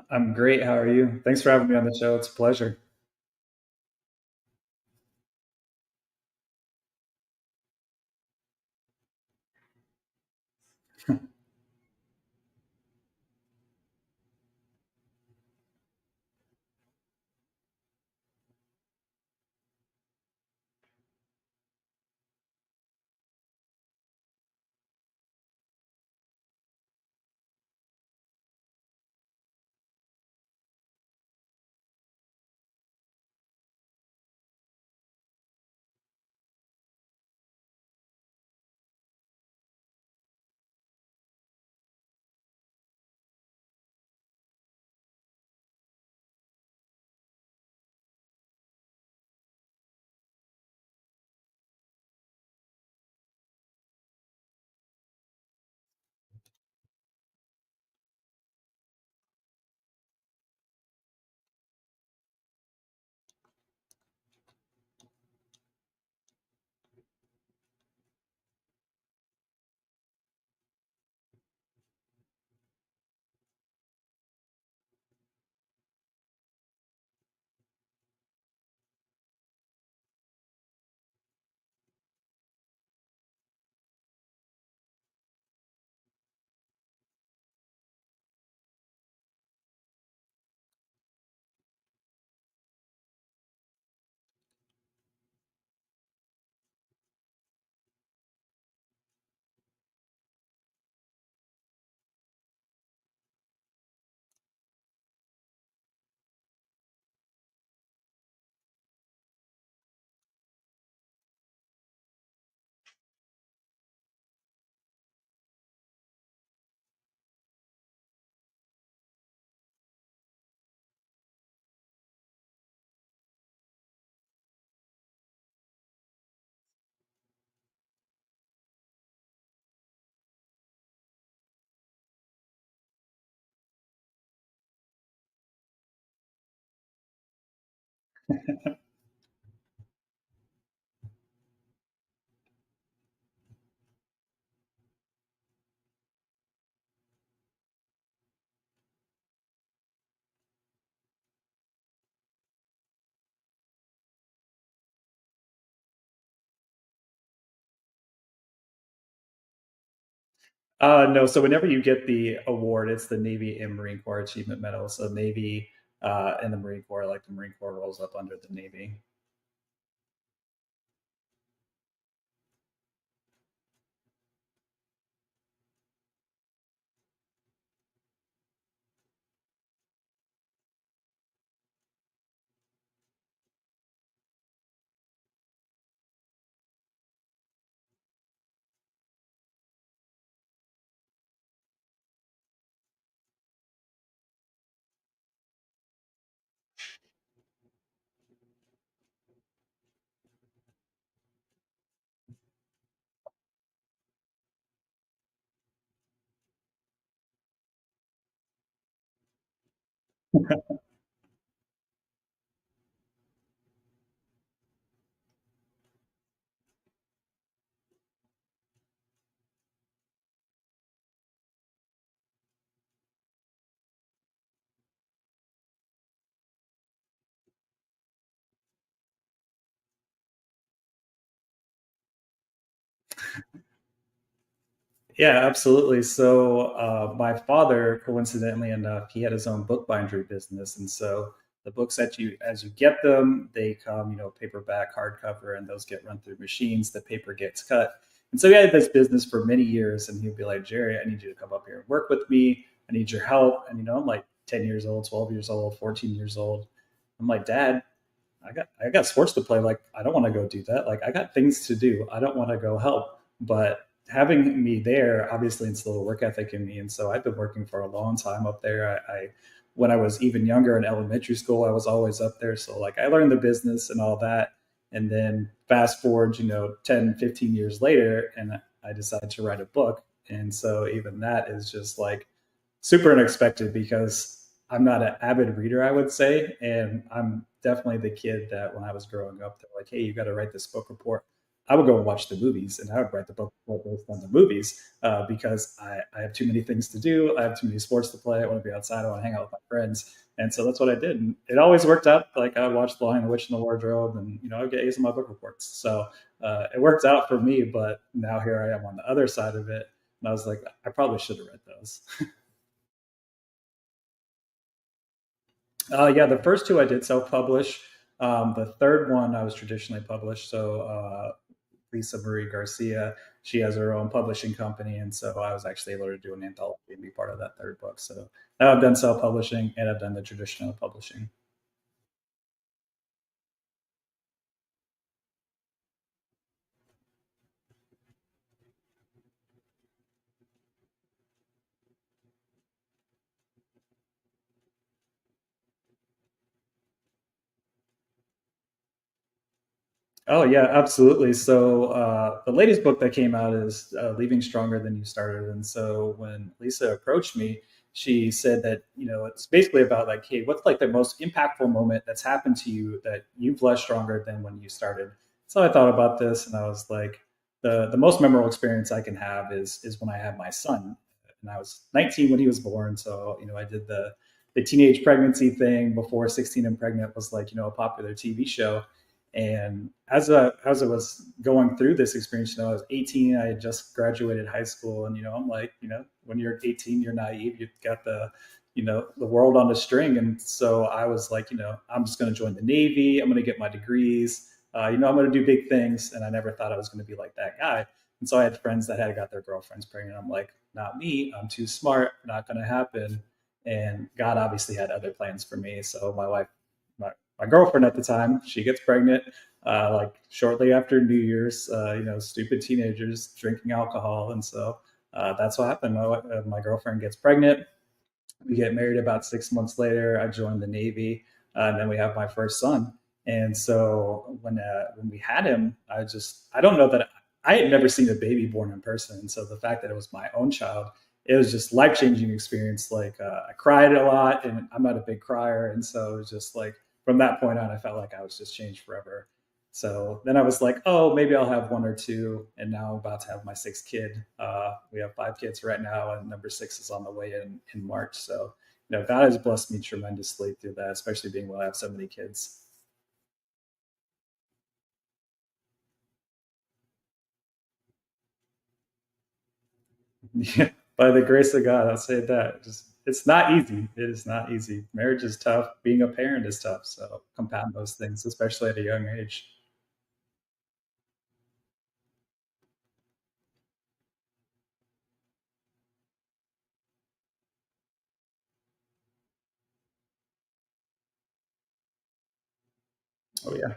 I'm great. How are you? Thanks for having me on the show. It's a pleasure. No, so whenever you get the award, it's the Navy and Marine Corps Achievement Medal. So Navy and the Marine Corps, like the Marine Corps rolls up under the Navy. Yeah, absolutely. So my father, coincidentally enough, he had his own bookbindery business, and so the books that you, as you get them, they come, paperback, hardcover, and those get run through machines. The paper gets cut, and so he had this business for many years, and he'd be like, "Jerry, I need you to come up here and work with me. I need your help." And I'm like 10 years old, 12 years old, 14 years old. I'm like, "Dad, I got sports to play. Like, I don't want to go do that. Like, I got things to do. I don't want to go help." But having me there obviously instilled a work ethic in me, and so I've been working for a long time up there. I when I was even younger in elementary school, I was always up there. So like I learned the business and all that. And then fast forward, 10, 15 years later, and I decided to write a book. And so even that is just like super unexpected because I'm not an avid reader, I would say. And I'm definitely the kid that when I was growing up, they're like, "Hey, you got to write this book report." I would go and watch the movies, and I would write the book based on the movies because I have too many things to do. I have too many sports to play. I want to be outside. I want to hang out with my friends. And so that's what I did. And it always worked out. Like I would watch The Lion, the Witch, and the Wardrobe, and I would get A's in my book reports. So it worked out for me. But now here I am on the other side of it, and I was like, I probably should have read those. Yeah, the first two I did self-publish. The third one I was traditionally published. So Lisa Marie Garcia, she has her own publishing company, and so I was actually able to do an anthology and be part of that third book. So now I've done self-publishing and I've done the traditional publishing. Oh yeah, absolutely. So the latest book that came out is "Leaving Stronger Than You Started," and so when Lisa approached me, she said that it's basically about like, hey, what's like the most impactful moment that's happened to you that you've left stronger than when you started. So I thought about this, and I was like, the most memorable experience I can have is when I had my son, and I was 19 when he was born. So I did the teenage pregnancy thing before 16 and Pregnant was like a popular TV show, and as I was going through this experience, I was 18. I had just graduated high school, and I'm like, when you're 18, you're naive. You've got the world on a string, and so I was like, I'm just going to join the Navy. I'm going to get my degrees. I'm going to do big things, and I never thought I was going to be like that guy. And so I had friends that had got their girlfriends pregnant. I'm like, not me. I'm too smart. Not going to happen. And God obviously had other plans for me. So my wife, my girlfriend at the time, she gets pregnant like shortly after New Year's. Stupid teenagers drinking alcohol, and so that's what happened. My girlfriend gets pregnant. We get married about 6 months later. I joined the Navy, and then we have my first son. And so when we had him, I don't know that I had never seen a baby born in person. And so the fact that it was my own child, it was just life changing experience. Like I cried a lot, and I'm not a big crier, and so it was just like from that point on, I felt like I was just changed forever. So then I was like, oh, maybe I'll have one or two. And now I'm about to have my sixth kid. We have five kids right now, and number six is on the way in March. So, God has blessed me tremendously through that, especially being able to have so many kids. Yeah, by the grace of God, I'll say that. Just it's not easy. It is not easy. Marriage is tough. Being a parent is tough. So compound those things, especially at a young age. Oh yeah.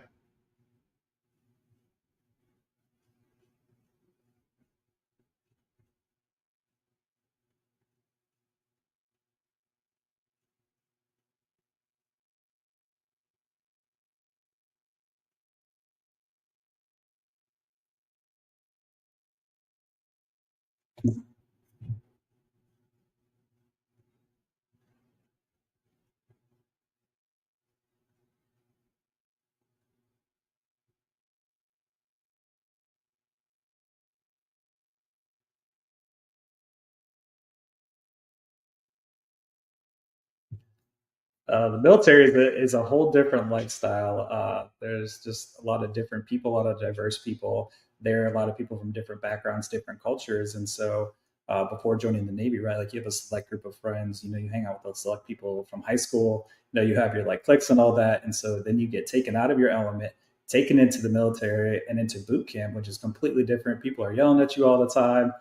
The military is a whole different lifestyle. There's just a lot of different people, a lot of diverse people. There are a lot of people from different backgrounds, different cultures, and so before joining the Navy, right? Like you have a select group of friends. You hang out with those select people from high school. You have your like cliques and all that, and so then you get taken out of your element, taken into the military and into boot camp, which is completely different. People are yelling at you all the time.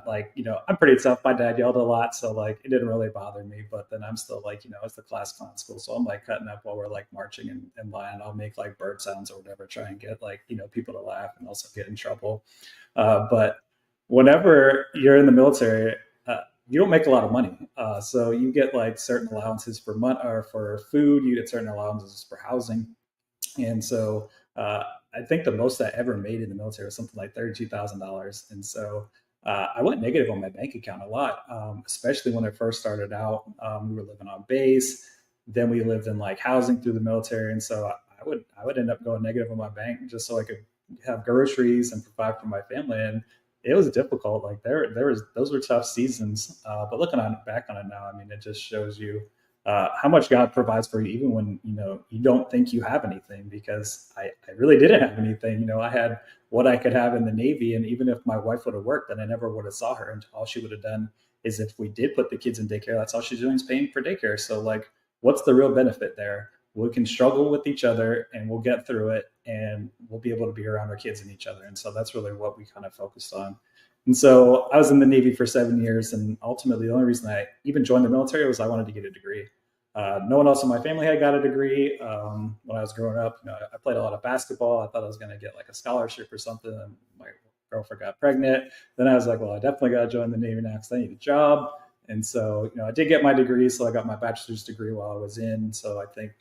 Like, I'm pretty tough. My dad yelled a lot, so like it didn't really bother me. But then I'm still like, it's the class clown school, so I'm like cutting up while we're like marching and line. I'll make like bird sounds or whatever, try and get like people to laugh and also get in trouble. But whenever you're in the military, you don't make a lot of money, so you get like certain allowances for month or for food. You get certain allowances for housing, and so I think the most I ever made in the military was something like $32,000. And so I went negative on my bank account a lot, especially when I first started out. We were living on base, then we lived in like housing through the military, and so I would end up going negative on my bank just so I could have groceries and provide for my family. And it was difficult. Like there was those were tough seasons. But looking on back on it now, I mean, it just shows you how much God provides for you, even when you don't think you have anything. Because I really didn't have anything. I had what I could have in the Navy, and even if my wife would have worked, then I never would have saw her, and all she would have done is if we did put the kids in daycare, that's all she's doing is paying for daycare. So like, what's the real benefit there? We can struggle with each other and we'll get through it and we'll be able to be around our kids and each other. And so that's really what we kind of focused on. And so I was in the Navy for 7 years, and ultimately the only reason I even joined the military was I wanted to get a degree. No one else in my family had got a degree. When I was growing up, I played a lot of basketball. I thought I was going to get like a scholarship or something. And my girlfriend got pregnant. Then I was like, well, I definitely got to join the Navy now because I need a job. And so, I did get my degree. So I got my bachelor's degree while I was in. So I think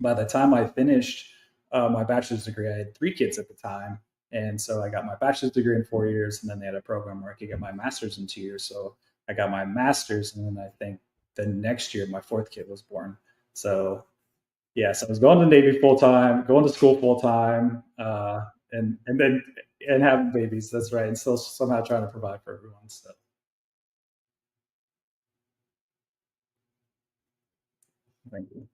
by the time I finished my bachelor's degree, I had 3 kids at the time. And so I got my bachelor's degree in 4 years, and then they had a program where I could get my master's in 2 years. So I got my master's, and then I think the next year my 4th kid was born. So yeah, so I was going to the Navy full time, going to school full time, and having babies. That's right, and still somehow trying to provide for everyone. So thank you.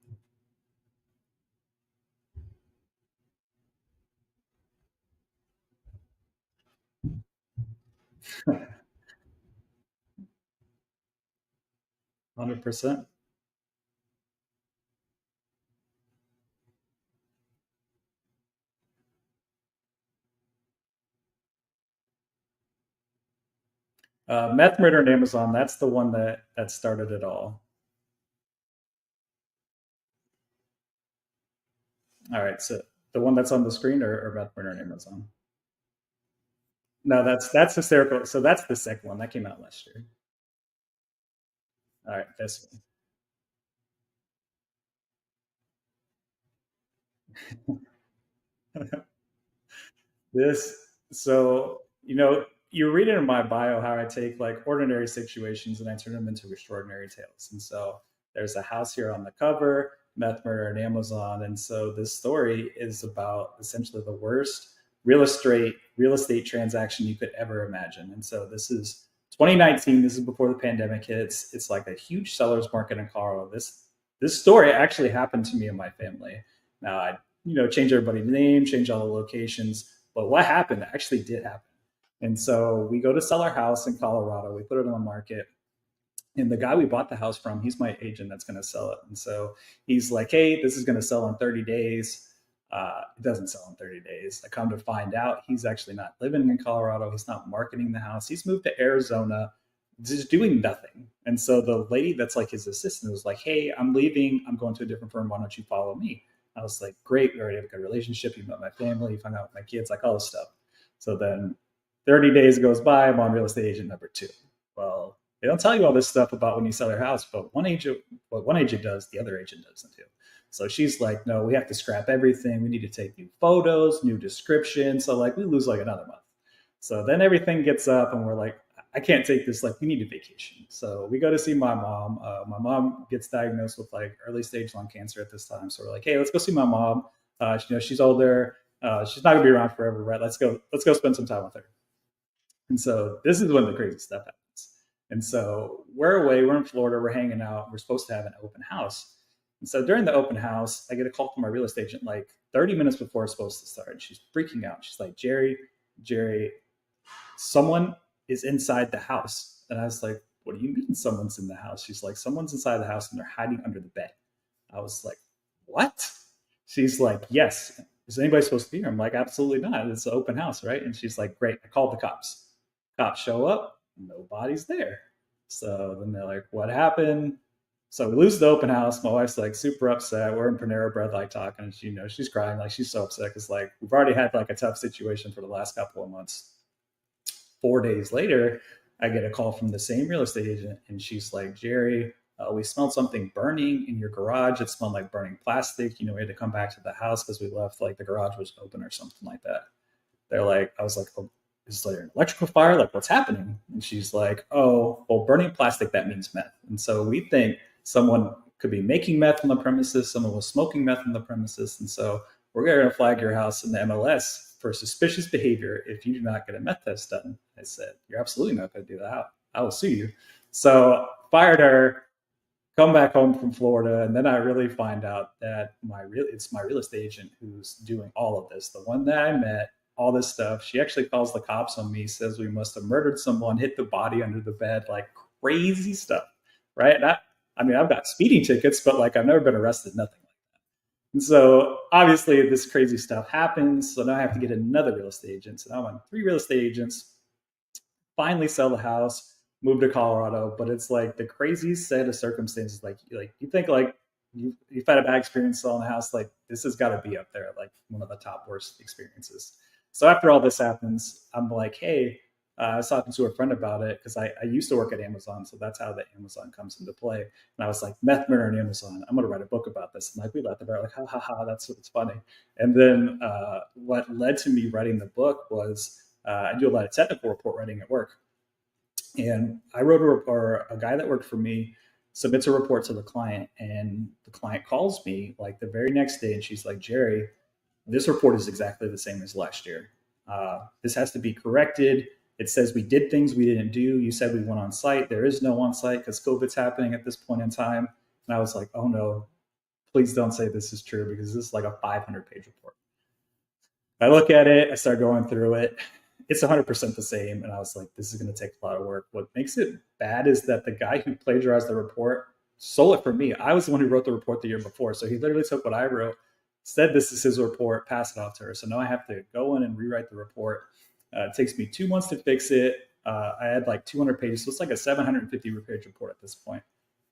100%. Meth Murder and Amazon. That's the one that started it all. All right, so the one that's on the screen, or Meth Murder and Amazon. No, that's hysterical. So that's the second one that came out last year. All right, this one. This so you read it in my bio how I take like ordinary situations and I turn them into extraordinary tales. And so there's a house here on the cover, meth murder and Amazon. And so this story is about essentially the worst real estate transaction you could ever imagine. And so this is 2019. This is before the pandemic hits. It's like a huge seller's market in Colorado. This story actually happened to me and my family. Now I change everybody's name, change all the locations, but what happened actually did happen. And so we go to sell our house in Colorado. We put it on the market. And the guy we bought the house from, he's my agent that's going to sell it. And so he's like, hey, this is going to sell in 30 days. It doesn't sell in 30 days. I come to find out he's actually not living in Colorado. He's not marketing the house. He's moved to Arizona, just doing nothing. And so the lady that's like his assistant was like, hey, I'm leaving. I'm going to a different firm. Why don't you follow me? I was like, great. We already have a good relationship. You met my family. You found out my kids, like all this stuff. So then 30 days goes by. I'm on real estate agent number 2. Well, they don't tell you all this stuff about when you sell your house, but what one agent does, the other agent doesn't do. So she's like, no, we have to scrap everything. We need to take new photos, new description. So like we lose like another month. So then everything gets up and we're like, I can't take this. Like we need a vacation. So we go to see my mom. My mom gets diagnosed with like early stage lung cancer at this time. So we're like, hey, let's go see my mom. She's older. She's not gonna be around forever, right? Let's go spend some time with her. And so this is when the crazy stuff happens. And so we're away, we're in Florida, we're hanging out, we're supposed to have an open house. And so during the open house, I get a call from my real estate agent like 30 minutes before it's supposed to start. She's freaking out. She's like, Jerry, someone is inside the house. And I was like, what do you mean someone's in the house? She's like, someone's inside the house and they're hiding under the bed. I was like, what? She's like, yes. Is anybody supposed to be here? I'm like, absolutely not. It's an open house, right? And she's like, great. I called the cops. Cops show up, nobody's there. So then they're like, what happened? So we lose the open house. My wife's like super upset. We're in Panera Bread, like talking, and she's crying, like she's so upset because like we've already had like a tough situation for the last couple of months. 4 days later, I get a call from the same real estate agent, and she's like, Jerry, we smelled something burning in your garage. It smelled like burning plastic. We had to come back to the house because we left like the garage was open or something like that. They're like, I was like, oh, is there an electrical fire? Like, what's happening? And she's like, oh, well, burning plastic, that means meth. And so we think someone could be making meth on the premises. Someone was smoking meth on the premises. And so we're going to flag your house in the MLS for suspicious behavior if you do not get a meth test done. I said, you're absolutely not going to do that. I will sue you. So fired her, come back home from Florida, and then I really find out that it's my real estate agent who's doing all of this. The one that I met, all this stuff. She actually calls the cops on me, says we must have murdered someone, hit the body under the bed, like crazy stuff, right? And I mean, I've got speeding tickets, but like I've never been arrested, nothing. And so obviously this crazy stuff happens. So now I have to get another real estate agent. So now I'm on 3 real estate agents, finally sell the house, move to Colorado. But it's like the craziest set of circumstances. Like you think like you've had a bad experience selling a house, like this has got to be up there, like one of the top worst experiences. So after all this happens, I'm like, hey, I was talking to a friend about it because I used to work at Amazon, so that's how the Amazon comes into play. And I was like, meth murder on Amazon. I'm going to write a book about this. And like we laughed about it, like, ha ha ha, that's what's funny. And then what led to me writing the book was I do a lot of technical report writing at work, and I wrote a guy that worked for me submits a report to the client, and the client calls me like the very next day, and she's like, Jerry, this report is exactly the same as last year. This has to be corrected. It says we did things we didn't do. You said we went on site. There is no on site because COVID's happening at this point in time. And I was like, oh no, please don't say this is true because this is like a 500-page report. I look at it. I start going through it. It's 100% the same. And I was like, this is going to take a lot of work. What makes it bad is that the guy who plagiarized the report stole it from me. I was the one who wrote the report the year before. So he literally took what I wrote, said this is his report, passed it off to her. So now I have to go in and rewrite the report. It takes me 2 months to fix it. I had like 200 pages. So it's like a 750-page report at this point.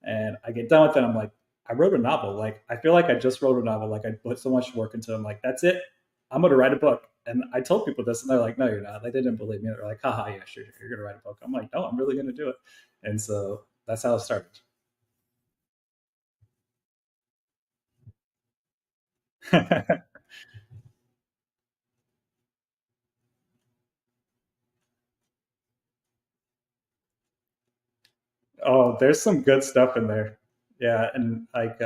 And I get done with it. I'm like, I wrote a novel. Like, I feel like I just wrote a novel. Like I put so much work into it. I'm like, that's it. I'm going to write a book. And I told people this and they're like, no, you're not. They didn't believe me. They're like, haha, yeah, sure. You're going to write a book. I'm like, no, I'm really going to do it. And so that's how it started. Oh, there's some good stuff in there. Yeah, and like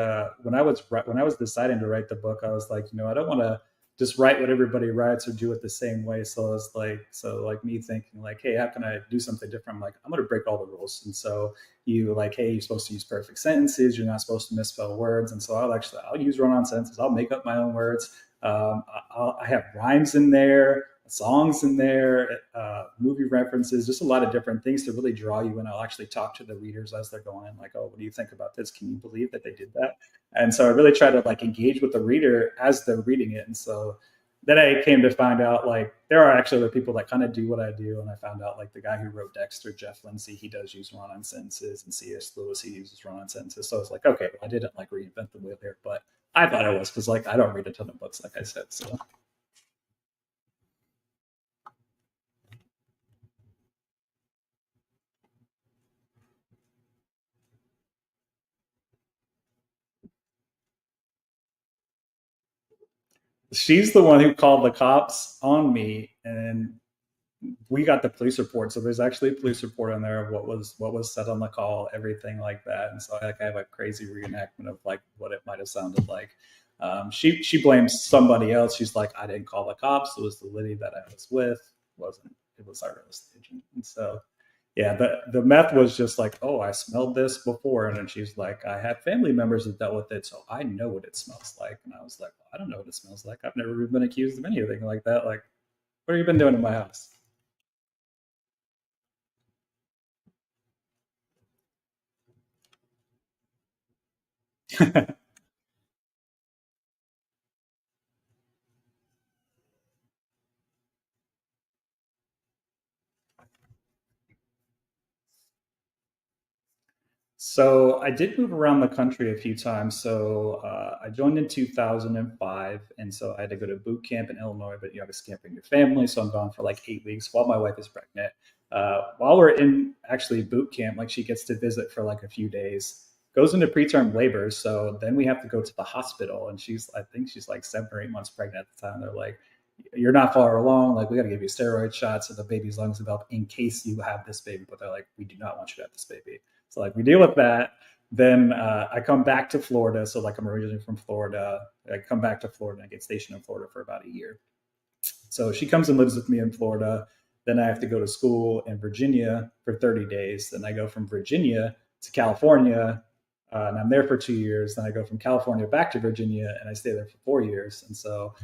when I was deciding to write the book, I was like, I don't want to just write what everybody writes or do it the same way. So it's like me thinking like, hey, how can I do something different? I'm like, I'm gonna break all the rules. And so you like, hey, you're supposed to use perfect sentences. You're not supposed to misspell words. And so I'll use run-on sentences. I'll make up my own words. I have rhymes in there, songs in there, movie references, just a lot of different things to really draw you in. I'll actually talk to the readers as they're going, like, "Oh, what do you think about this? Can you believe that they did that?" And so I really try to like engage with the reader as they're reading it. And so then I came to find out like there are actually other people that kind of do what I do, and I found out like the guy who wrote Dexter, Jeff Lindsay, he does use run-on sentences, and C.S. Lewis, he uses run-on sentences. So I was like, okay, well, I didn't like reinvent the wheel here, but I thought I was because like I don't read a ton of books, like I said. So she's the one who called the cops on me, and we got the police report. So there's actually a police report on there of what was said on the call, everything like that. And so like I have a crazy reenactment of like what it might have sounded like. She blames somebody else. She's like, I didn't call the cops. It was the lady that I was with. It was our real estate agent. And so yeah, the meth was just like, oh, I smelled this before. And then she's like, I had family members that dealt with it, so I know what it smells like. And I was like, well, I don't know what it smells like. I've never been accused of anything like that. Like, what have you been doing in my house? So I did move around the country a few times. So I joined in 2005, and so I had to go to boot camp in Illinois. But you obviously can't bring your family, so I'm gone for like 8 weeks while my wife is pregnant. While we're in actually boot camp, like she gets to visit for like a few days, goes into preterm labor. So then we have to go to the hospital, and I think she's like 7 or 8 months pregnant at the time. They're like, you're not far along. Like, we got to give you steroid shots so the baby's lungs develop in case you have this baby. But they're like, we do not want you to have this baby. So like we deal with that. Then I come back to Florida. So like I'm originally from Florida. I come back to Florida and I get stationed in Florida for about a year. So she comes and lives with me in Florida. Then I have to go to school in Virginia for 30 days. Then I go from Virginia to California, and I'm there for 2 years. Then I go from California back to Virginia, and I stay there for 4 years. And so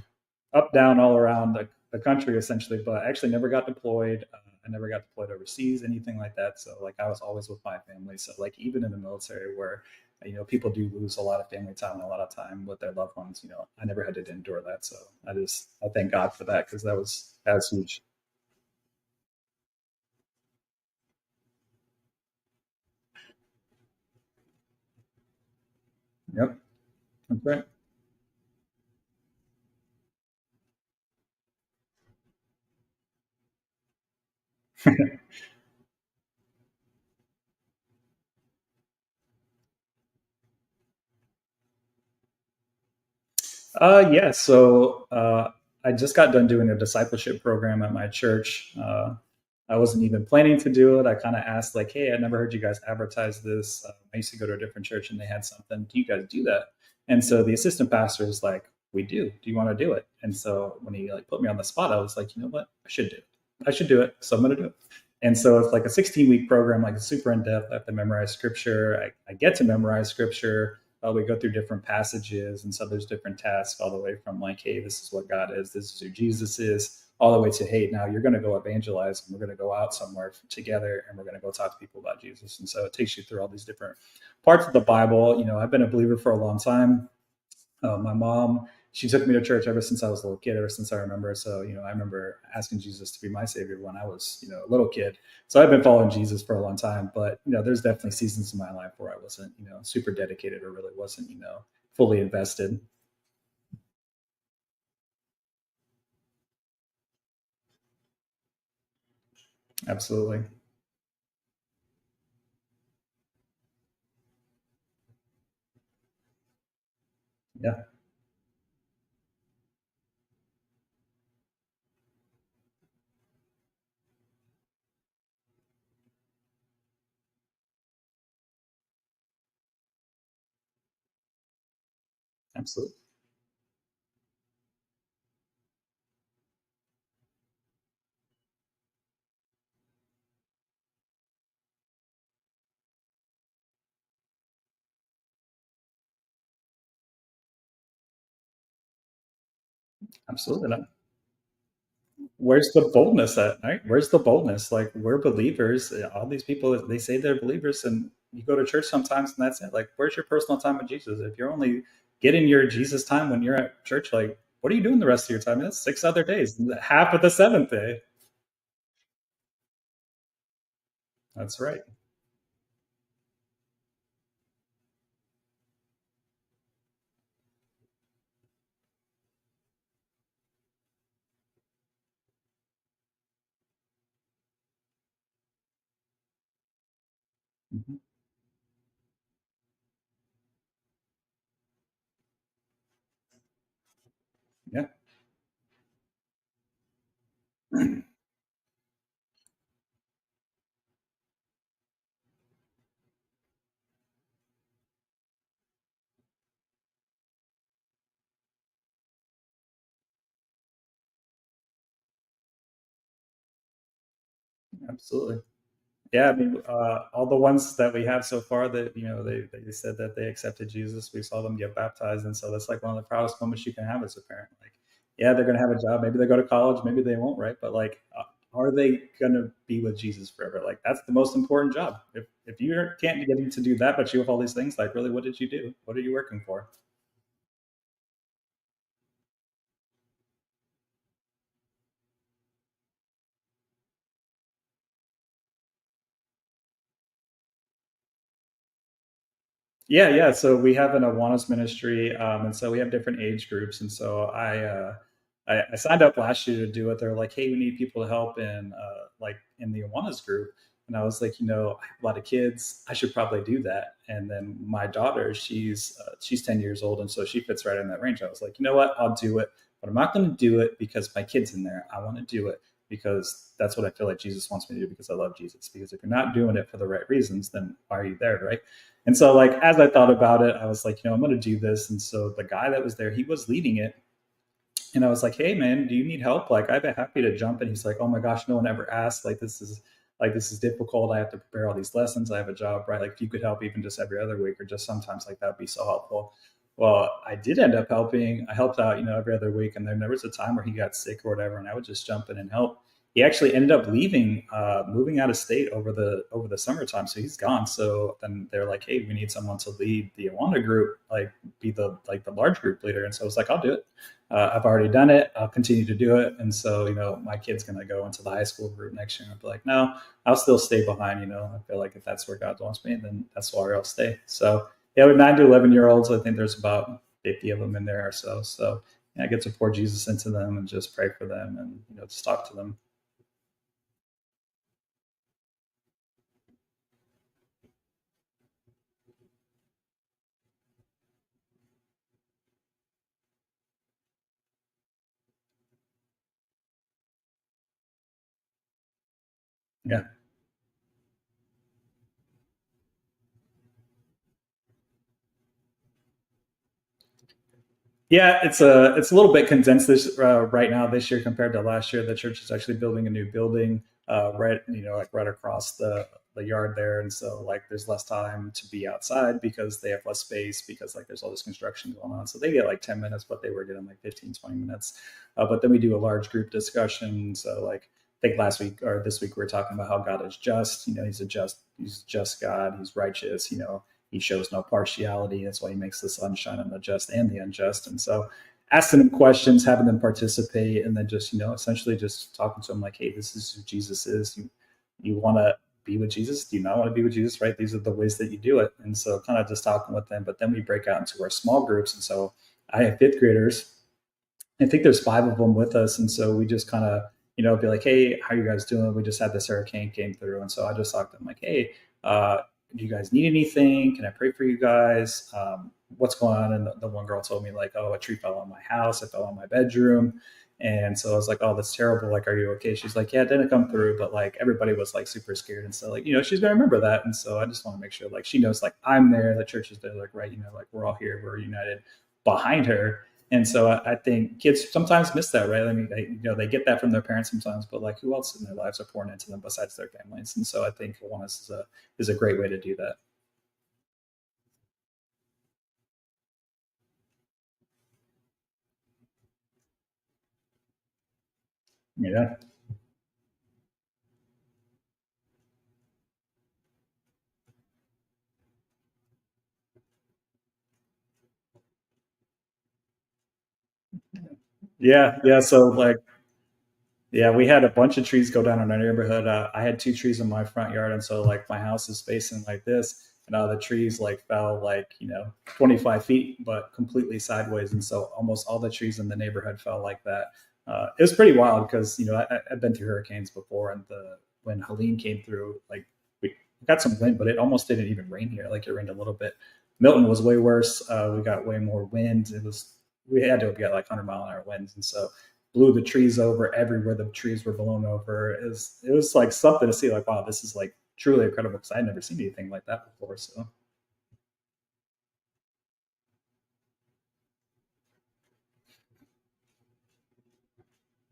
up, down, all around the country essentially. But I actually never got deployed. I never got deployed overseas, anything like that. So like I was always with my family. So like even in the military, where people do lose a lot of family time and a lot of time with their loved ones. I never had to endure that. So I thank God for that, because that was huge. Yep, that's right. Yeah. So I just got done doing a discipleship program at my church. I wasn't even planning to do it. I kind of asked, like, "Hey, I never heard you guys advertise this. I used to go to a different church, and they had something. Do you guys do that?" And so the assistant pastor is like, "We do. Do you want to do it?" And so when he like put me on the spot, I was like, "You know what? I should do it. I should do it. So I'm going to do it." And so it's like a 16-week program, like super in depth. I have to memorize scripture. I get to memorize scripture. We go through different passages, and so there's different tasks all the way from like, hey, this is what God is, this is who Jesus is, all the way to, hey, now you're going to go evangelize, and we're going to go out somewhere together, and we're going to go talk to people about Jesus. And so it takes you through all these different parts of the Bible. I've been a believer for a long time. My mom, she took me to church ever since I was a little kid, ever since I remember. So, I remember asking Jesus to be my savior when I was, a little kid. So I've been following Jesus for a long time, but, there's definitely seasons in my life where I wasn't, super dedicated, or really wasn't, fully invested. Absolutely. Yeah, absolutely. Absolutely. Where's the boldness at, right? Where's the boldness? Like, we're believers. All these people, they say they're believers, and you go to church sometimes, and that's it. Like, where's your personal time with Jesus? If you're only getting your Jesus time when you're at church, like, what are you doing the rest of your time? That's 6 other days, half of the seventh day. That's right. Mhm. Yeah, absolutely. Yeah, I mean, all the ones that we have so far that they said that they accepted Jesus, we saw them get baptized, and so that's like one of the proudest moments you can have as a parent. Like, yeah, they're gonna have a job, maybe they go to college, maybe they won't, right? But like, are they gonna be with Jesus forever? Like, that's the most important job. If you can't get him to do that, but you have all these things, like, really, what did you do? What are you working for? Yeah, yeah. So we have an Awanas ministry, and so we have different age groups. And so I signed up last year to do it. They're like, "Hey, we need people to help in like in the Awanas group," and I was like, I have a lot of kids. I should probably do that. And then my daughter, she's 10 years old, and so she fits right in that range. I was like, you know what, I'll do it, but I'm not going to do it because my kid's in there. I want to do it because that's what I feel like Jesus wants me to do, because I love Jesus. Because if you're not doing it for the right reasons, then why are you there, right? And so, like, as I thought about it, I was like, I'm going to do this. And so the guy that was there, he was leading it. And I was like, "Hey, man, do you need help? Like, I'd be happy to jump." And he's like, "Oh my gosh, no one ever asked. Like this is difficult. I have to prepare all these lessons. I have a job, right? Like, if you could help even just every other week or just sometimes, like that'd be so helpful." Well, I did end up helping. I helped out, every other week, and then there was a time where he got sick or whatever, and I would just jump in and help. He actually ended up leaving, moving out of state over the summertime, so he's gone. So then they're like, "Hey, we need someone to lead the Awana group, like be the large group leader." And so I was like, "I'll do it. I've already done it. I'll continue to do it." And so, my kid's gonna go into the high school group next year, and I'll be like, "No, I'll still stay behind." I feel like if that's where God wants me, then that's where I'll stay. So yeah, with 9 to 11-year-olds, I think there's about 50 of them in there or so. So yeah, I get to pour Jesus into them and just pray for them and just talk to them. Yeah. Yeah, it's a little bit condensed this right now this year compared to last year. The church is actually building a new building, right, like right across the yard there, and so like there's less time to be outside because they have less space because like there's all this construction going on. So they get like 10 minutes, but they were getting like 15, 20 minutes. But then we do a large group discussion. So like I think last week or this week we were talking about how God is just. He's a just God. He's righteous. He shows no partiality. That's why he makes the sun shine on the just and the unjust. And so asking them questions, having them participate, and then just, essentially just talking to them like, "Hey, this is who Jesus is. You want to be with Jesus? Do you not want to be with Jesus? Right? These are the ways that you do it." And so kind of just talking with them, but then we break out into our small groups. And so I have fifth graders. I think there's five of them with us, and so we just kind of be like, "Hey, how you guys doing? We just had this hurricane came through," and so I just talked to them like, "Hey, do you guys need anything? Can I pray for you guys? What's going on?" And the one girl told me like, "Oh, a tree fell on my house. It fell on my bedroom." And so I was like, "Oh, that's terrible. Like, are you okay?" She's like, "Yeah, it didn't come through, but like everybody was like super scared." And so like, she's gonna remember that. And so I just want to make sure like she knows like I'm there, the church is there, like, right, like we're all here, we're united behind her. And so I think kids sometimes miss that, right? I mean, they get that from their parents sometimes, but like, who else in their lives are pouring into them besides their families? And so I think Kiwanis is a great way to do that. Yeah, yeah, yeah. So like, yeah, we had a bunch of trees go down in our neighborhood. I had two trees in my front yard, and so like my house is facing like this, and all the trees like fell like 25 feet, but completely sideways, and so almost all the trees in the neighborhood fell like that. It was pretty wild because I've been through hurricanes before, and the when Helene came through, like we got some wind, but it almost didn't even rain here. Like it rained a little bit. Milton was way worse. We got way more wind. We had to get like 100-mile-an-hour winds, and so blew the trees over everywhere the trees were blown over. It was like something to see like, wow, this is like truly incredible because I had never seen anything like that before. So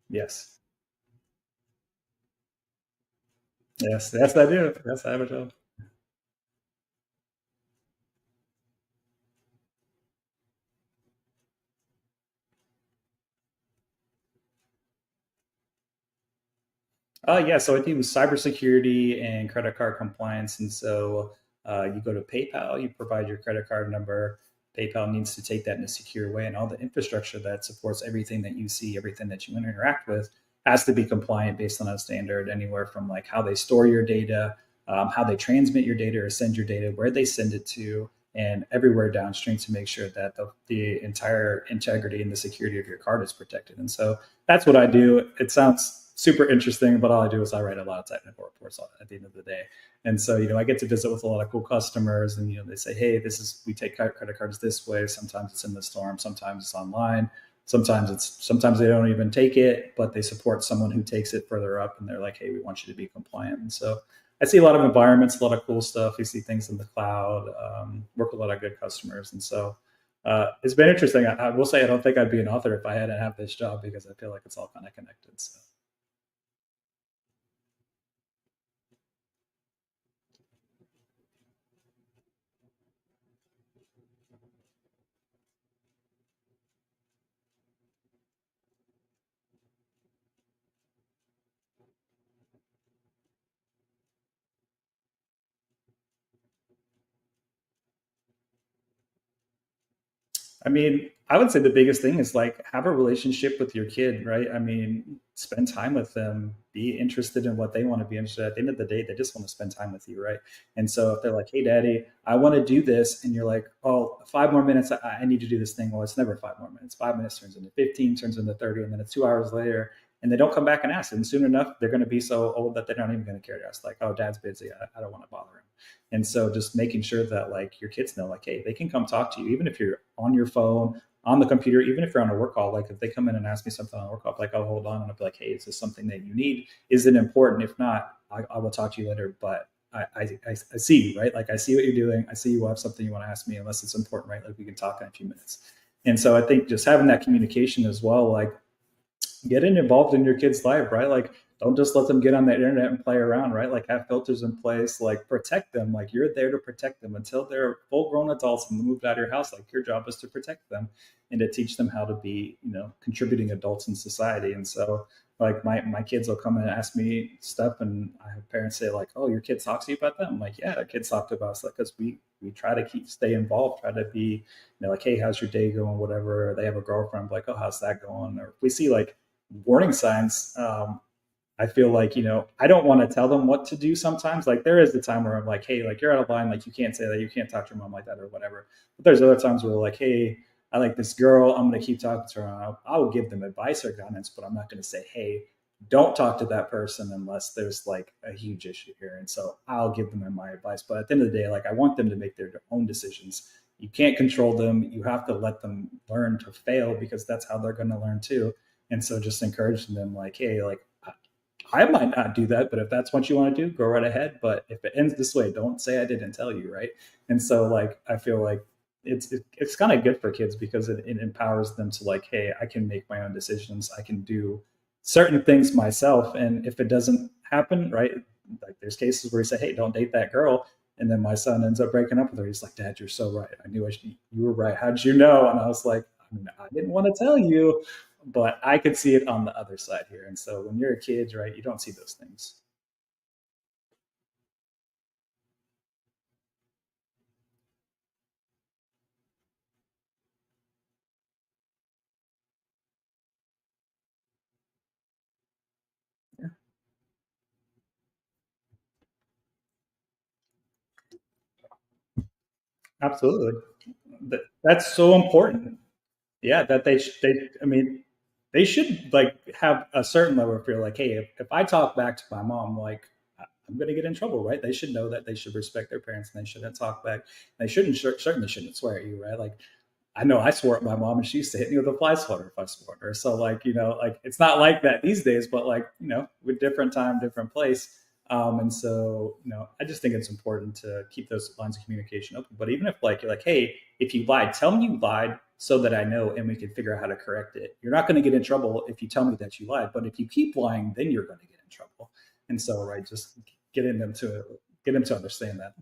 yes, yes, I do. Yes, I have a job. Yeah, so I do cybersecurity and credit card compliance. And so you go to PayPal, you provide your credit card number. PayPal needs to take that in a secure way, and all the infrastructure that supports everything that you see, everything that you interact with, has to be compliant based on a standard. Anywhere from like how they store your data, how they transmit your data or send your data, where they send it to, and everywhere downstream to make sure that the entire integrity and the security of your card is protected. And so that's what I do. It sounds super interesting, but all I do is I write a lot of technical reports at the end of the day. And so, I get to visit with a lot of cool customers, and they say, "Hey, we take credit cards this way. Sometimes it's in the storm, sometimes it's online, sometimes they don't even take it, but they support someone who takes it further up, and they're like, 'Hey, we want you to be compliant.'" And so I see a lot of environments, a lot of cool stuff. We see things in the cloud, work with a lot of good customers, and so It's been interesting. I will say I don't think I'd be an author if I hadn't have this job because I feel like it's all kind of connected. So. I mean, I would say the biggest thing is like have a relationship with your kid, right? I mean, spend time with them, be interested in what they want to be interested in. At the end of the day, they just want to spend time with you, right? And so if they're like, hey, daddy, I want to do this, and you're like, oh, 5 more minutes, I need to do this thing. Well, it's never 5 more minutes. 5 minutes turns into 15, turns into 30, and then it's 2 hours later. And they don't come back and ask. And soon enough, they're going to be so old that they're not even going to care to ask. Like, oh, dad's busy. I don't want to bother him. And so just making sure that like your kids know, like, hey, they can come talk to you, even if you're on your phone, on the computer, even if you're on a work call. Like if they come in and ask me something on a work call, like, oh, hold on. And I'll be like, hey, is this something that you need? Is it important? If not, I will talk to you later. But I see you, right? Like I see what you're doing. I see you have something you want to ask me, unless it's important, right? Like we can talk in a few minutes. And so I think just having that communication as well, like getting involved in your kid's life, right? Like, don't just let them get on the internet and play around, right? Like, have filters in place, like, protect them. Like, you're there to protect them until they're full grown adults and moved out of your house. Like, your job is to protect them and to teach them how to be, contributing adults in society. And so, like, my kids will come and ask me stuff, and I have parents say, like, oh, your kids talk to you about that? I'm like, yeah, our kids talk to us, like, because we try to stay involved, try to be, like, hey, how's your day going, whatever. Or they have a girlfriend, like, oh, how's that going? Or if we see like warning signs, I feel like, I don't want to tell them what to do sometimes. Like there is the time where I'm like, hey, like you're out of line, like you can't say that, you can't talk to your mom like that or whatever. But there's other times where like, hey, I like this girl, I'm going to keep talking to her. I will give them advice or guidance, but I'm not going to say, hey, don't talk to that person unless there's like a huge issue here. And so I'll give them my advice. But at the end of the day, like I want them to make their own decisions. You can't control them. You have to let them learn to fail because that's how they're going to learn too. And so just encouraging them like, hey, like I might not do that, but if that's what you want to do, go right ahead. But if it ends this way, don't say I didn't tell you, right? And so like I feel like it's kind of good for kids because it empowers them to like, hey, I can make my own decisions. I can do certain things myself. And if it doesn't happen, right? Like there's cases where he said, hey, don't date that girl. And then my son ends up breaking up with her. He's like, Dad, you're so right. I knew you were right. How'd you know? And I was like, I mean, I didn't want to tell you, but I could see it on the other side here. And so when you're a kid, right, you don't see those things. Yeah, absolutely. That's so important. Yeah, that I mean, they should like have a certain level of fear. Like, hey, if I talk back to my mom, like I'm going to get in trouble, right? They should know that they should respect their parents and they shouldn't talk back. They certainly shouldn't swear at you, right? Like I know I swore at my mom and she used to hit me with a fly swatter if I swore at her. So like, like it's not like that these days, but like, with different time, different place. And so, I just think it's important to keep those lines of communication open. But even if like you're like, hey, if you lied, tell me you lied so that I know and we can figure out how to correct it. You're not going to get in trouble if you tell me that you lied, but if you keep lying, then you're going to get in trouble. And so, right, just getting them to get them to understand that.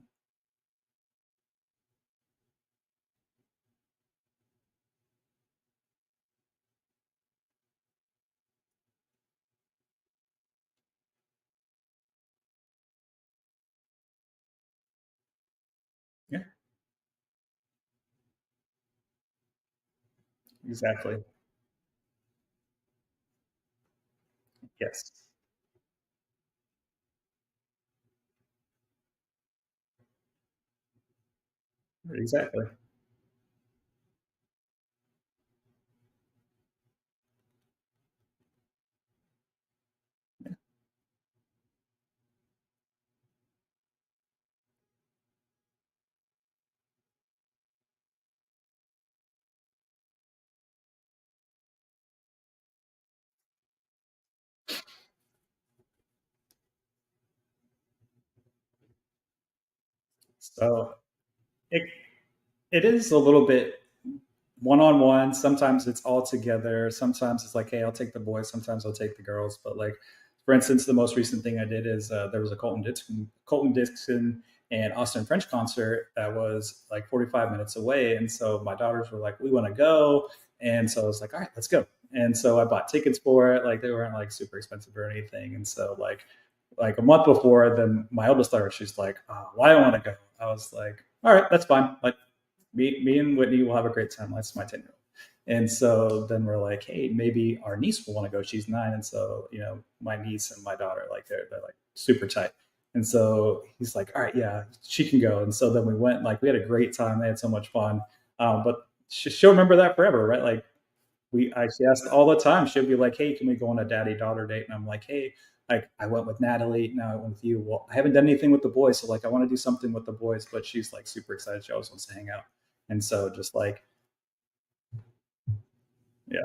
Yeah, exactly. Yes, exactly. So it it is a little bit. one on one. Sometimes it's all together. Sometimes it's like, hey, I'll take the boys. Sometimes I'll take the girls. But like, for instance, the most recent thing I did is there was a Colton Dixon and Austin French concert that was like 45 minutes away, and so my daughters were like, we want to go, and so I was like, all right, let's go. And so I bought tickets for it. Like they weren't like super expensive or anything. And so like a month before, then my oldest daughter, she's like, oh, why I want to go. I was like, all right, that's fine. Like me and Whitney will have a great time. That's my 10-year-old. And so then we're like, hey, maybe our niece will want to go. She's 9. And so, my niece and my daughter, like they're like super tight. And so he's like, all right, yeah, she can go. And so then we went, like, we had a great time. They had so much fun. But she'll remember that forever, right? Like she asked all the time. She'll be like, hey, can we go on a daddy daughter date? And I'm like, hey, like I went with Natalie, now I went with you. Well, I haven't done anything with the boys, so like I want to do something with the boys. But she's like super excited. She always wants to hang out, and so just like, yeah.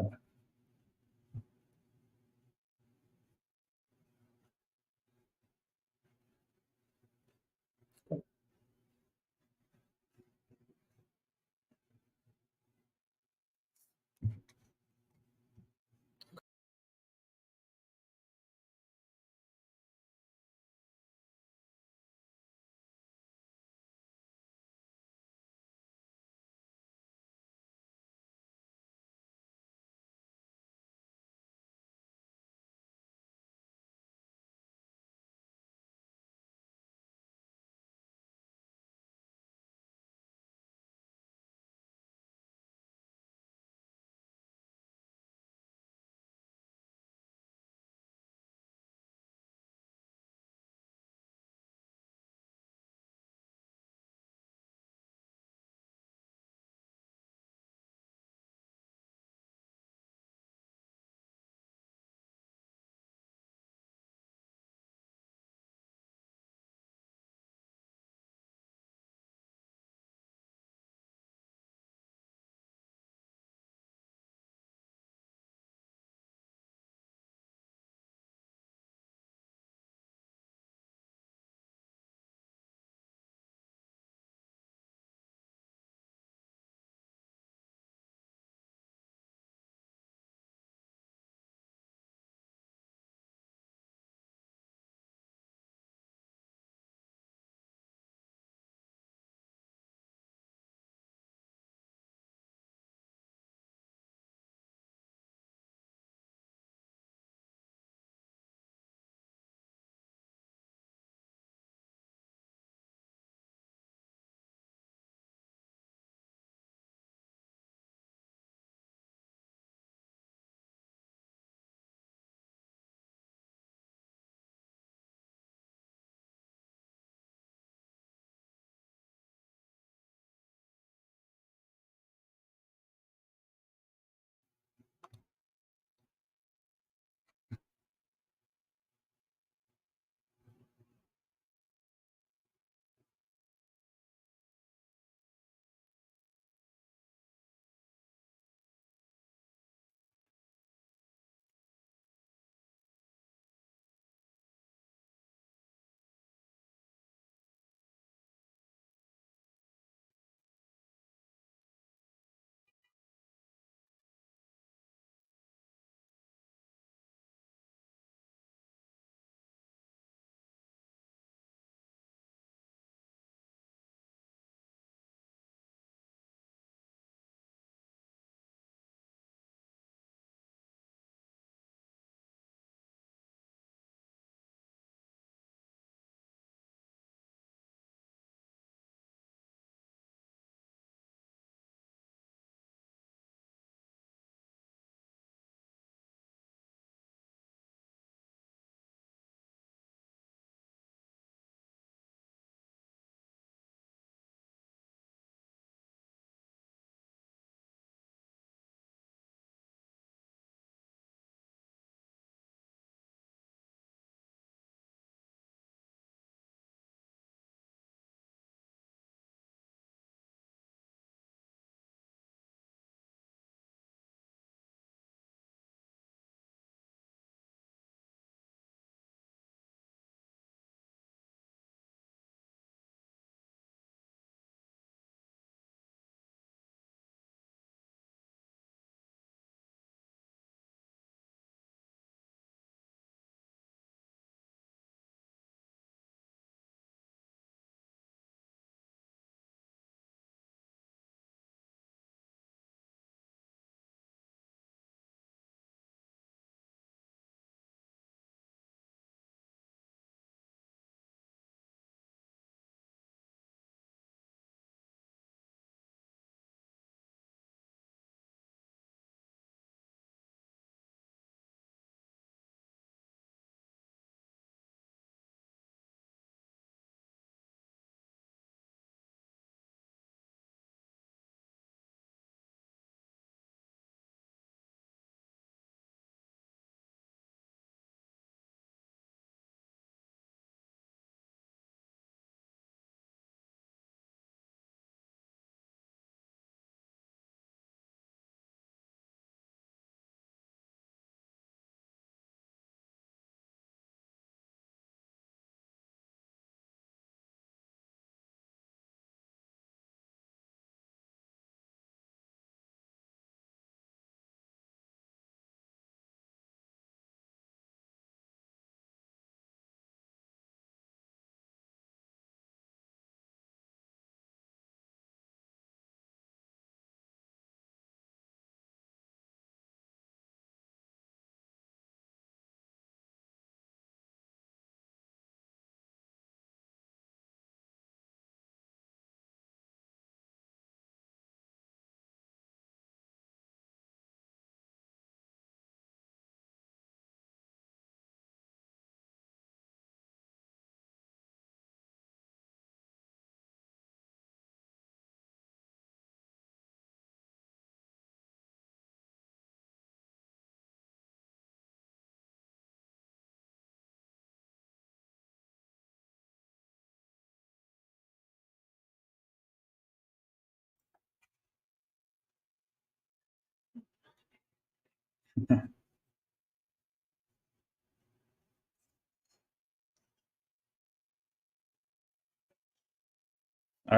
All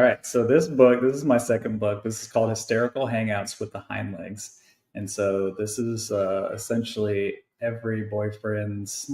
right. So this is my second book. This is called Hysterical Hangouts with the Hind Legs. And so this is essentially every boyfriend's,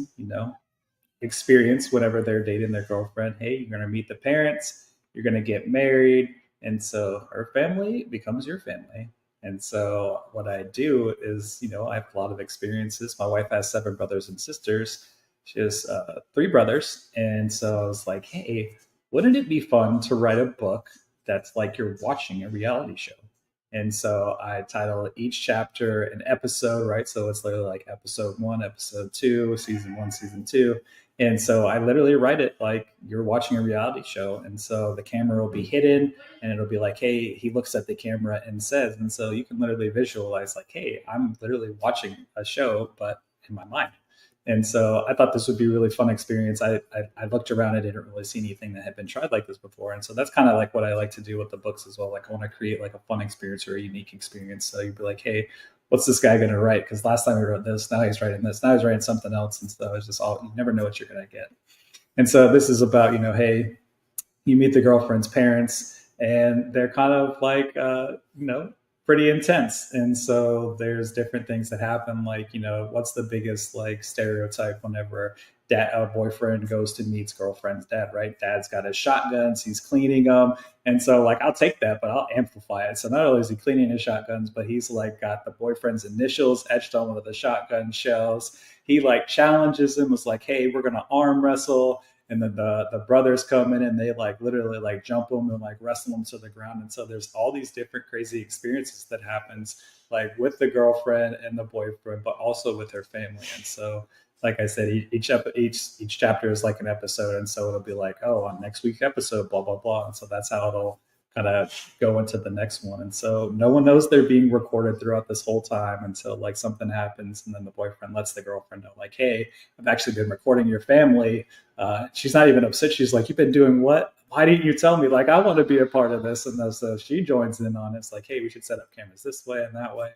experience whenever they're dating their girlfriend. Hey, you're going to meet the parents, you're going to get married. And so her family becomes your family. And so what I do is, I have a lot of experiences. My wife has seven brothers and sisters. She has three brothers. And so I was like, hey, wouldn't it be fun to write a book that's like you're watching a reality show? And so I title each chapter an episode, right? So it's literally like episode one, episode two, season one, season two. And so I literally write it like you're watching a reality show. And so the camera will be hidden and it'll be like, hey, he looks at the camera and says, and so you can literally visualize like, hey, I'm literally watching a show, but in my mind. And so I thought this would be a really fun experience. I looked around, I didn't really see anything that had been tried like this before. And so that's kind of like what I like to do with the books as well. Like I want to create like a fun experience or a unique experience. So you'd be like, hey, what's this guy going to write? Because last time we wrote this, now he's writing this, now he's writing something else. And so it's just all, you never know what you're going to get. And so this is about, hey, you meet the girlfriend's parents and they're kind of like pretty intense, and so there's different things that happen, like what's the biggest like stereotype whenever dad boyfriend goes to meets girlfriend's dad, right? Dad's got his shotguns, he's cleaning them, and so like I'll take that but I'll amplify it. So not only is he cleaning his shotguns, but he's like got the boyfriend's initials etched on one of the shotgun shells. He like challenges him, was like, hey, we're gonna arm wrestle, and then the brothers come in and they like literally like jump them and like wrestle them to the ground. And so there's all these different crazy experiences that happens like with the girlfriend and the boyfriend, but also with her family. And so like I said, each chapter is like an episode, and so it'll be like, oh, on next week's episode, blah blah blah. And so that's how it'll kind of go into the next one. And so no one knows they're being recorded throughout this whole time until like something happens, and then the boyfriend lets the girlfriend know, like, hey, I've actually been recording your family. She's not even upset. She's like, you've been doing what? Why didn't you tell me? Like, I want to be a part of this. And so she joins in on it. It's like, hey, we should set up cameras this way and that way.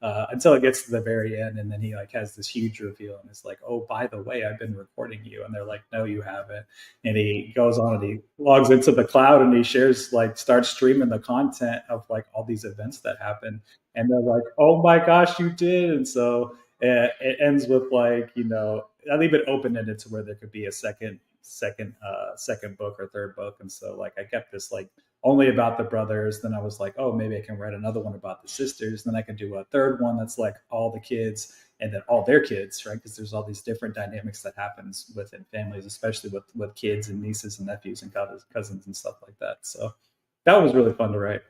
Until it gets to the very end, and then he like has this huge reveal, and it's like, oh, by the way, I've been recording you. And they're like, no, you haven't. And he goes on and he logs into the cloud and he shares, like, starts streaming the content of like all these events that happen. And they're like, oh my gosh, you did. And so it ends with like, I leave it open ended to where there could be a second book or third book. And so like I kept this like only about the brothers. Then I was like, oh, maybe I can write another one about the sisters. Then I can do a third one that's like all the kids and then all their kids, right? Because there's all these different dynamics that happens within families, especially with kids and nieces and nephews and cousins and stuff like that. So that was really fun to write.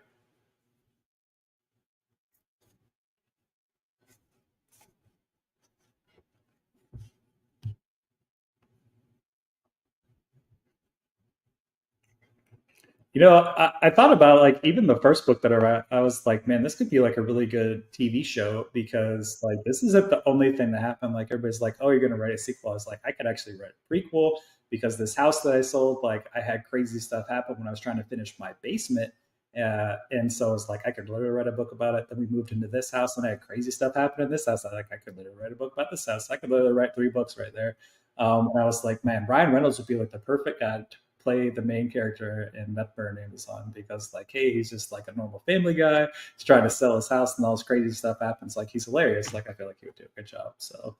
I thought about like even the first book that I read. I was like, man, this could be like a really good TV show, because like this isn't the only thing that happened. Like everybody's like, oh, you're gonna write a sequel. I was like, I could actually write a prequel, because this house that I sold, like I had crazy stuff happen when I was trying to finish my basement. And so it's like I could literally write a book about it. Then we moved into this house and I had crazy stuff happen in this house. I could literally write a book about this house. I could literally write three books right there. And I was like, man, Ryan Reynolds would be like the perfect guy to play the main character in Meth Burn Amazon, because like, hey, he's just like a normal family guy. He's trying to sell his house and all this crazy stuff happens. Like he's hilarious. Like I feel like he would do a good job. So,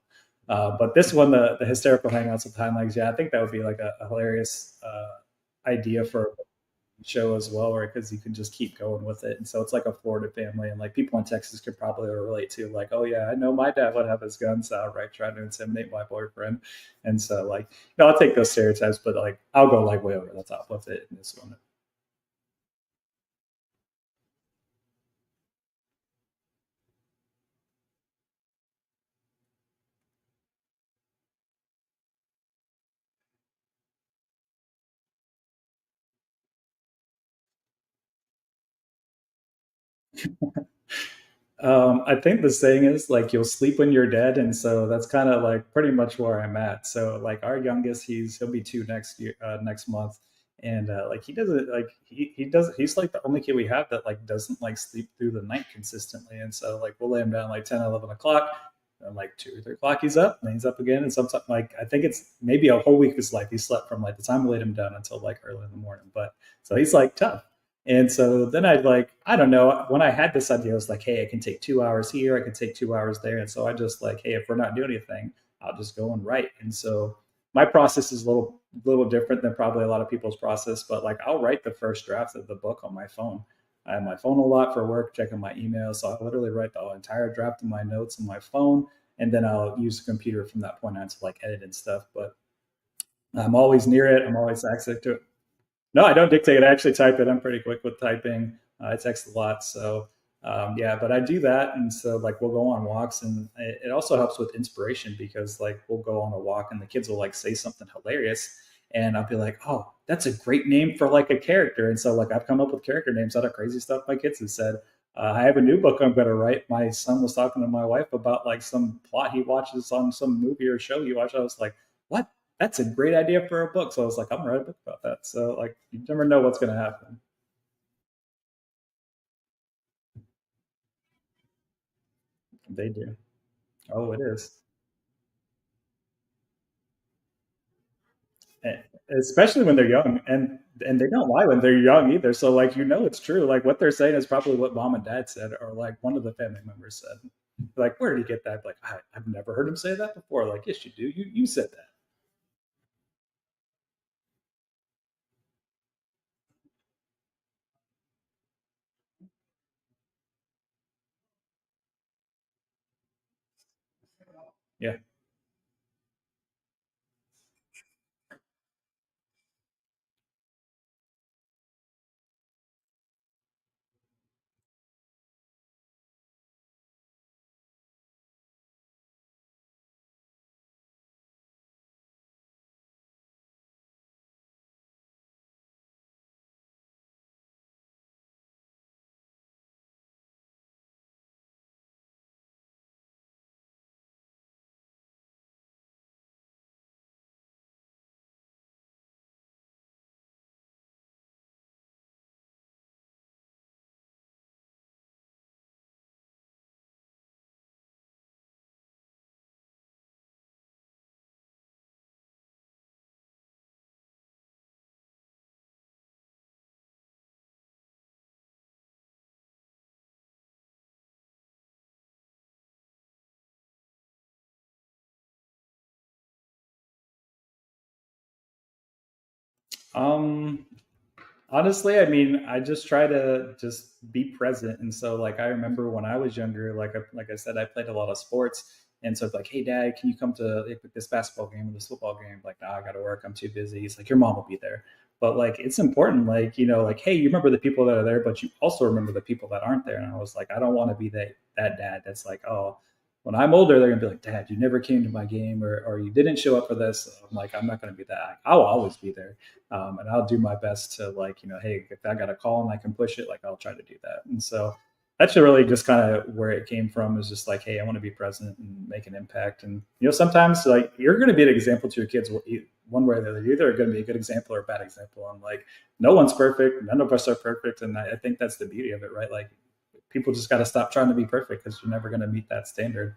but this one, the hysterical hangouts with time legs, yeah, I think that would be like a hilarious idea for show as well, right? Because you can just keep going with it. And so it's like a Florida family, and like people in Texas could probably relate to, like, oh yeah, I know my dad would have his guns out, right, trying to intimidate my boyfriend. And so like, I'll take those stereotypes, but like I'll go like way over the top with it in this one. I think the saying is like you'll sleep when you're dead, and so that's kind of like pretty much where I'm at. So like our youngest, he'll be two next year, next month, and like he doesn't like he does he's like the only kid we have that like doesn't like sleep through the night consistently, and so like we'll lay him down like 10, 11 o'clock. and like 2 or 3 o'clock he's up, and he's up again, and sometimes like I think it's maybe a whole week of his life he slept from like the time I laid him down until like early in the morning. But so he's like tough. And so then I'd like, I don't know, when I had this idea, I was like, hey, I can take 2 hours here, I can take 2 hours there. And so I just like, hey, if we're not doing anything, I'll just go and write. And so my process is a little different than probably a lot of people's process, but like I'll write the first draft of the book on my phone. I have my phone a lot for work, checking my emails. So I literally write the entire draft of my notes on my phone, and then I'll use the computer from that point on to like edit and stuff. But I'm always near it. I'm always access to it. No, I don't dictate. I actually type it. I'm pretty quick with typing. I text a lot, so yeah. But I do that, and so like we'll go on walks, and it also helps with inspiration because like we'll go on a walk, and the kids will like say something hilarious, and I'll be like, "Oh, that's a great name for like a character." And so like I've come up with character names out of crazy stuff my kids have said. I have a new book I'm going to write. My son was talking to my wife about like some plot he watches on some movie or show he watched. I was like, "What? That's a great idea for a book." So I was like, I'm gonna write a book about that. So like, you never know what's gonna happen. They do. Oh, it is. And especially when they're young, and they don't lie when they're young either. So like, it's true. Like what they're saying is probably what mom and dad said, or like one of the family members said. Like, where did he get that? Like, I've never heard him say that before. Like, yes, you do. You said that. Yeah. Um, Honestly, I mean, I just try to just be present. And so, like, I remember when I was younger, like I said, I played a lot of sports. And so it's like, hey, dad, can you come to like, this basketball game or this football game? Like, nah, I got to work. I'm too busy. He's like, your mom will be there. But like, it's important, like, like, hey, you remember the people that are there, but you also remember the people that aren't there. And I was like, I don't want to be that dad that's like, oh, when I'm older, they're gonna be like, Dad, you never came to my game, or you didn't show up for this. I'm like, I'm not gonna be that. I'll always be there, and I'll do my best to like, hey, if I got a call and I can push it, like I'll try to do that. And so that's really just kind of where it came from. Is just like, hey, I want to be present and make an impact. And sometimes like you're going to be an example to your kids one way or the other. You're either going to be a good example or a bad example. And like, no one's perfect. None of us are perfect. And I think that's the beauty of it, right? Like, people just got to stop trying to be perfect because you're never going to meet that standard.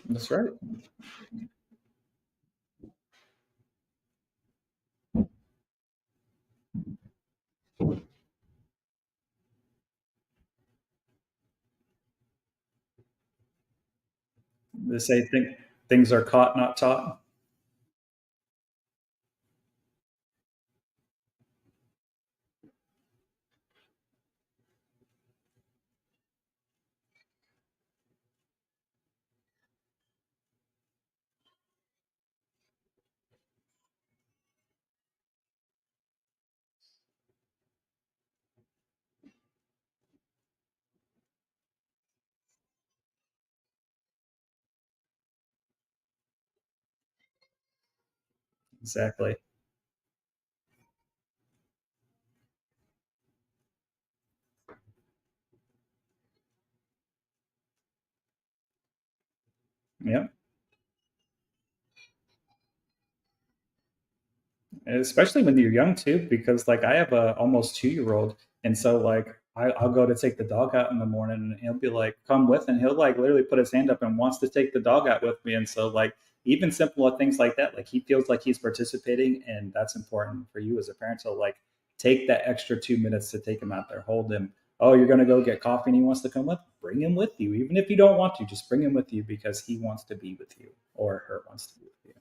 That's right. They say things are caught, not taught. Exactly. Yep. And especially when you're young too, because like I have a almost 2 year old, and so like I'll go to take the dog out in the morning, and he'll be like, "Come with," and he'll like literally put his hand up and wants to take the dog out with me. And so like even simple things like that, like he feels like he's participating, and that's important for you as a parent. So like take that extra 2 minutes to take him out there, hold him. Oh, you're gonna go get coffee and he wants to come with, bring him with you. Even if you don't want to, just bring him with you because he wants to be with you or her wants to be with you.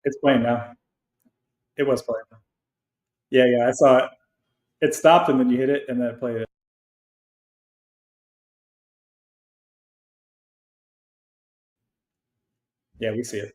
It's playing now. It was playing. Yeah, yeah, I saw it. It stopped and then you hit it and then it played it. Yeah, we see it.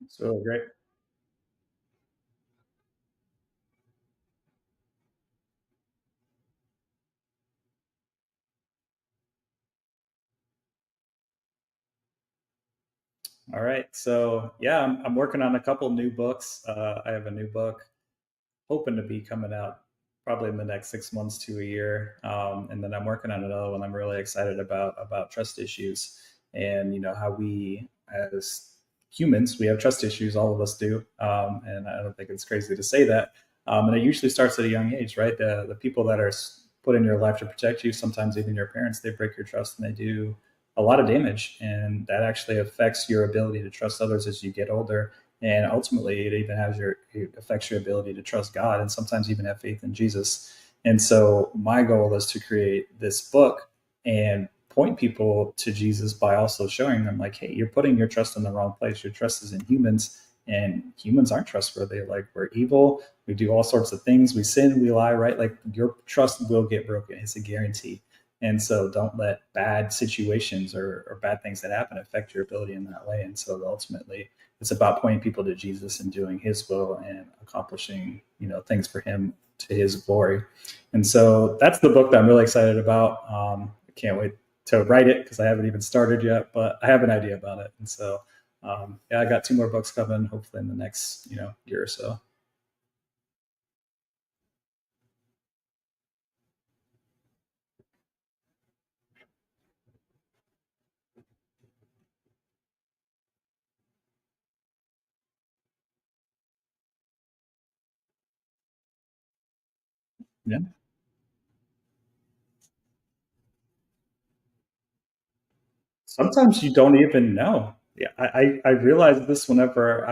It's really great. All right. So yeah, I'm working on a couple new books. I have a new book hoping to be coming out probably in the next 6 months to a year. And then I'm working on another one I'm really excited about trust issues, and how we as humans we have trust issues. All of us do, and I don't think it's crazy to say that. And it usually starts at a young age, right? The people that are put in your life to protect you, sometimes even your parents, they break your trust and they do a lot of damage, and that actually affects your ability to trust others as you get older, and ultimately it affects your ability to trust God and sometimes even have faith in Jesus. And so my goal is to create this book and point people to Jesus by also showing them like, hey, you're putting your trust in the wrong place. Your trust is in humans, and humans aren't trustworthy. Like, we're evil, we do all sorts of things, we sin, we lie, right? Like, your trust will get broken. It's a guarantee. And so don't let bad situations or bad things that happen affect your ability in that way. And so ultimately it's about pointing people to Jesus and doing his will and accomplishing, things for him to his glory. And so that's the book that I'm really excited about. I can't wait to write it because I haven't even started yet, but I have an idea about it. And so, yeah, I got 2 more books coming, hopefully in the next, year or so. Yeah. Sometimes you don't even know. Yeah, I realized this whenever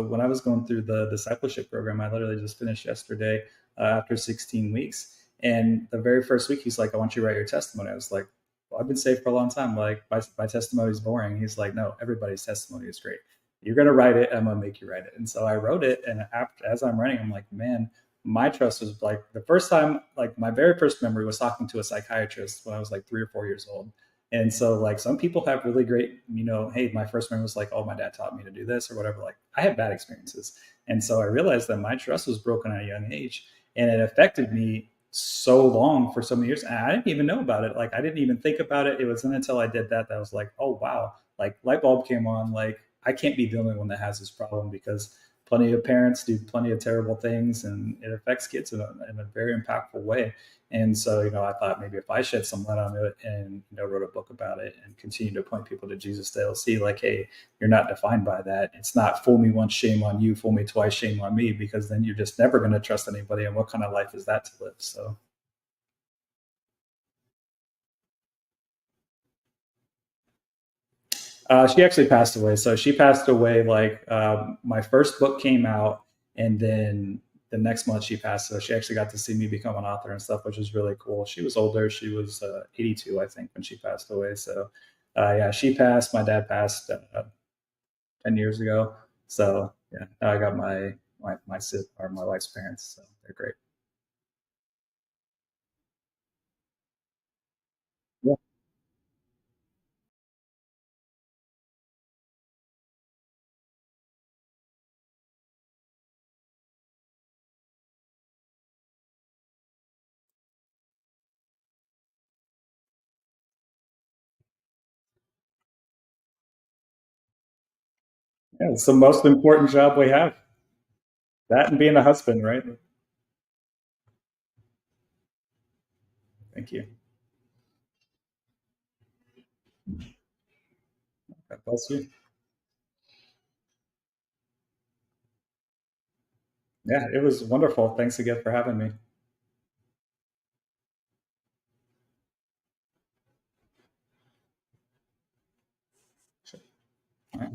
when I was going through the discipleship program, I literally just finished yesterday after 16 weeks. And the very first week, he's like, "I want you to write your testimony." I was like, "Well, I've been saved for a long time. Like, my testimony is boring." He's like, "No, everybody's testimony is great. You're gonna write it. I'm gonna make you write it." And so I wrote it. And as I'm writing, I'm like, "Man, my trust was like the first time. Like my very first memory was talking to a psychiatrist when I was like 3 or 4 years old." And so, like, some people have really great, hey, my first memory was like, oh, my dad taught me to do this or whatever. Like, I had bad experiences. And so I realized that my trust was broken at a young age and it affected me so long for so many years. And I didn't even know about it. Like, I didn't even think about it. It wasn't until I did that I was like, oh, wow. Like, light bulb came on. Like, I can't be the only one that has this problem because plenty of parents do plenty of terrible things and it affects kids in a very impactful way. And so, I thought maybe if I shed some light on it and, wrote a book about it and continue to point people to Jesus, they'll see like, hey, you're not defined by that. It's not fool me once, shame on you, fool me twice, shame on me, because then you're just never going to trust anybody. And what kind of life is that to live? So, she actually passed away. So she passed away like my first book came out, and then the next month she passed. So she actually got to see me become an author and stuff, which was really cool. She was older. She was 82, I think, when she passed away. So yeah, she passed. My dad passed 10 years ago. So yeah, now I got my sis or my wife's parents. So they're great. Yeah, yeah, it's the most important job we have. That and being a husband, right? Thank you. God bless you. Yeah, it was wonderful. Thanks again for having me. Sure. All right.